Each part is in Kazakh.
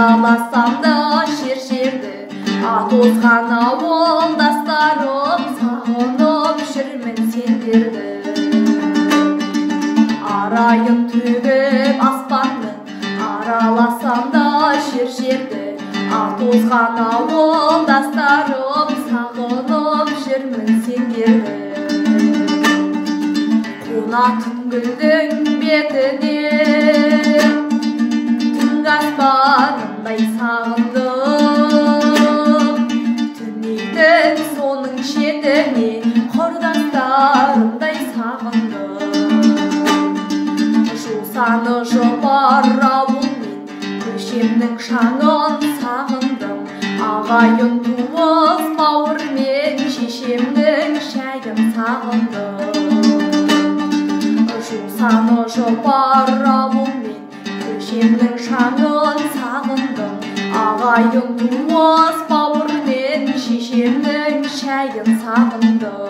Араlasam da şer-şerdi Atozgan avuldaşlarım Sağınıp şirmin sendirdi Arayın tügüp aspanны Aralasam da şer-şerdi Atozgan avuldaşlarım Sağınıp şirmin sendirdi Kunatın gülдің betine Aspanımday sağındım Tüneydim sonun şetini Kordaşlarımday sağındım Жусаны жопар ауылмен Көшемнің шаңын сағындым Ағайын туыс бауырмен Шешемнің шайын сағындым Жусаны жопар ауылмен Көшемнің шаңын сағындым Ағайын туыс бауырмен Шешемнің шайын сағындым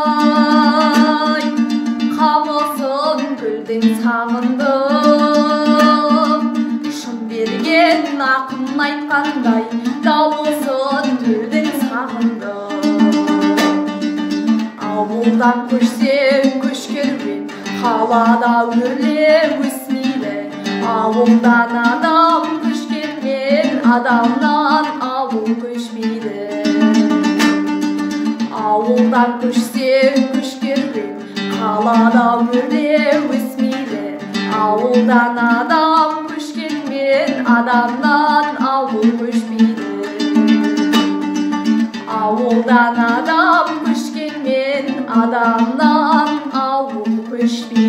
Тапқандай қамысын гүлдің сағындым шын берген ақын айтқандай дауысын төлдің сағындым ауылдан көшсең көш керуен қалада өрле өсмейді ауылдан адам көшкенмен адамнан ауыл көшмейді Ауылдан көшсең көш керуен қалада өрле өсмейді ауылдан адам көшкенмен адамнан ауыл көшмейді ауылдан адам көшкенмен адамнан ауыл көшмейді